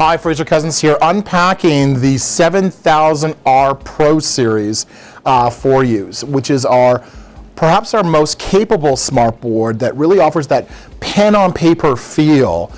Hi, Fraser Cousins here, unpacking the 7000R Pro Series for you, which is perhaps our most capable smartboard that really offers that pen on paper feel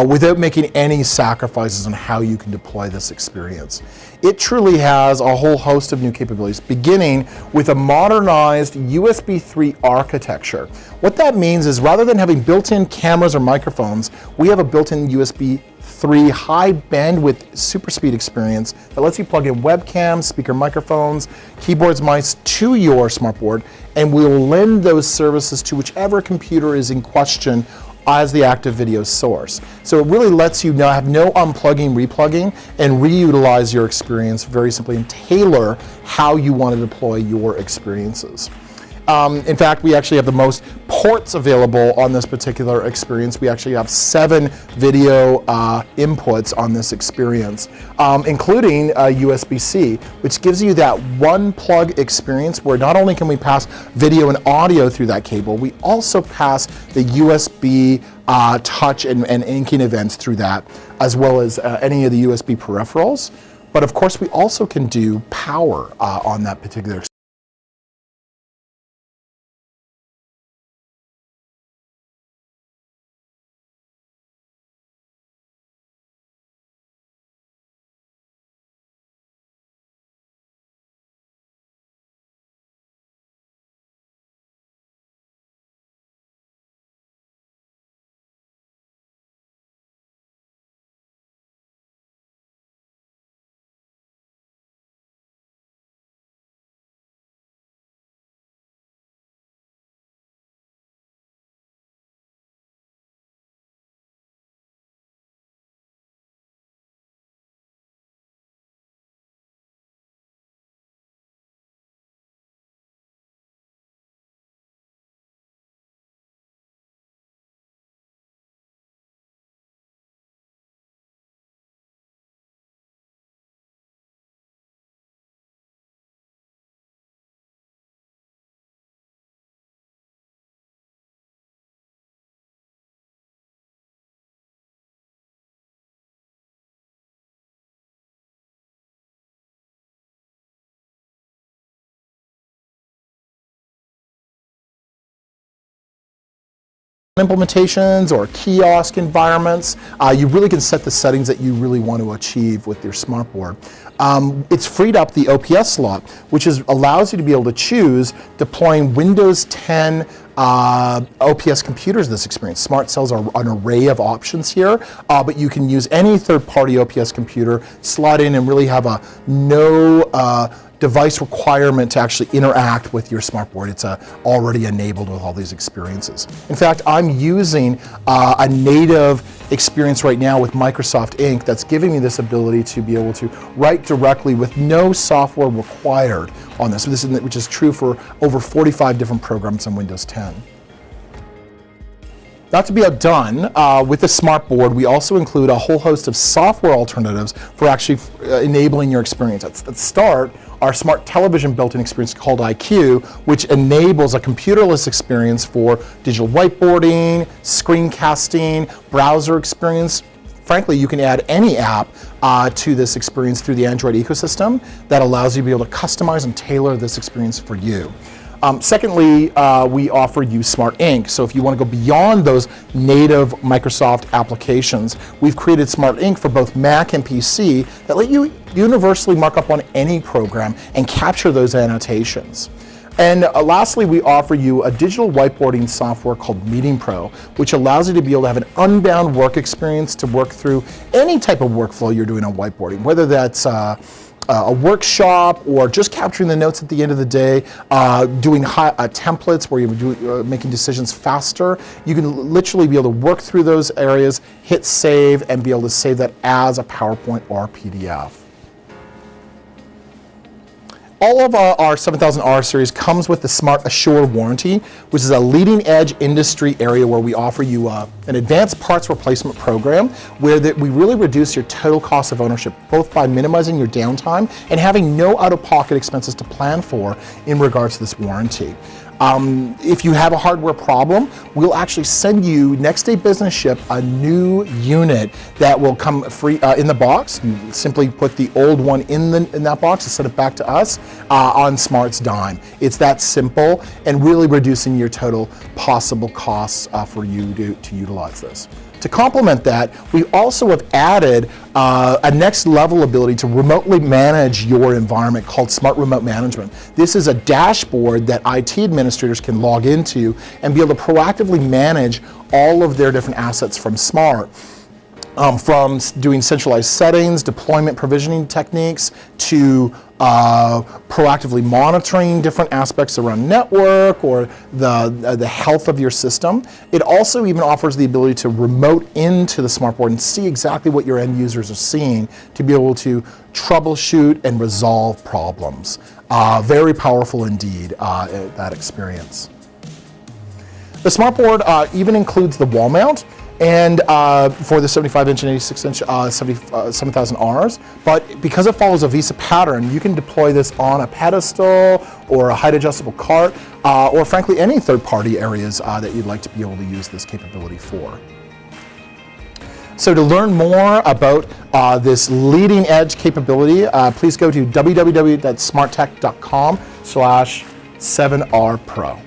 without making any sacrifices on how you can deploy this experience. It truly has a whole host of new capabilities, beginning with a modernized USB 3 architecture. What that means is rather than having built-in cameras or microphones, we have a built-in USB 3 high bandwidth super speed experience that lets you plug in webcams, speaker microphones, keyboards, mice to your smartboard, and we'll lend those services to whichever computer is in question as the active video source. So it really lets you now have no unplugging, replugging, and reutilize your experience very simply and tailor how you want to deploy your experiences. In fact, we actually have the most ports available on this particular experience. We actually have 7 video inputs on this experience, including USB-C, which gives you that one plug experience where not only can we pass video and audio through that cable, we also pass the USB touch and inking events through that, as well as any of the USB peripherals. But of course, we also can do power on that particular experience. Implementations or kiosk environments, you really can set the settings that you really want to achieve with your smartboard. It's freed up the OPS slot, which allows you to be able to choose deploying Windows 10 OPS computers in this experience. Smart Cells are an array of options here, but you can use any third-party OPS computer, slot in and really have a no device requirement to actually interact with your smartboard. It's already enabled with all these experiences. In fact, I'm using a native experience right now with Microsoft Ink that's giving me this ability to be able to write directly with no software required on this, which is true for over 45 different programs on Windows 10. Not to be outdone, with the smartboard, we also include a whole host of software alternatives for actually enabling your experience. At the start, our smart television built-in experience called iCUE, which enables a computerless experience for digital whiteboarding, screencasting, browser experience. Frankly, you can add any app to this experience through the Android ecosystem that allows you to be able to customize and tailor this experience for you. Secondly, we offer you Smart Ink. So if you want to go beyond those native Microsoft applications, we've created Smart Ink for both Mac and PC that let you universally mark up on any program and capture those annotations. And lastly, we offer you a digital whiteboarding software called Meeting Pro, which allows you to be able to have an unbound work experience to work through any type of workflow you're doing on whiteboarding, whether that's a workshop or just capturing the notes at the end of the day, doing templates where you're making decisions faster. You can literally be able to work through those areas, hit save, and be able to save that as a PowerPoint or PDF. All of our 7000R series comes with the Smart Assure warranty, which is a leading edge industry area where we offer you an advanced parts replacement program where we really reduce your total cost of ownership, both by minimizing your downtime and having no out-of-pocket expenses to plan for in regards to this warranty. If you have a hardware problem, we'll actually send you next day business ship a new unit that will come free in the box. You simply put the old one in that box and send it back to us on Smart's dime. It's that simple and really reducing your total possible costs for you to utilize this. To complement that, we also have added a next level ability to remotely manage your environment called Smart Remote Management. This is a dashboard that IT administrators can log into and be able to proactively manage all of their different assets from Smart. From doing centralized settings, deployment provisioning techniques, to proactively monitoring different aspects around network or the health of your system. It also even offers the ability to remote into the smartboard and see exactly what your end users are seeing to be able to troubleshoot and resolve problems. Very powerful indeed, that experience. The smartboard even includes the wall mount, and for the 75-inch and 86-inch 7000Rs, but because it follows a VESA pattern, you can deploy this on a pedestal or a height-adjustable cart, or frankly any third-party areas that you'd like to be able to use this capability for. So to learn more about this leading-edge capability, please go to www.smarttech.com/7R Pro.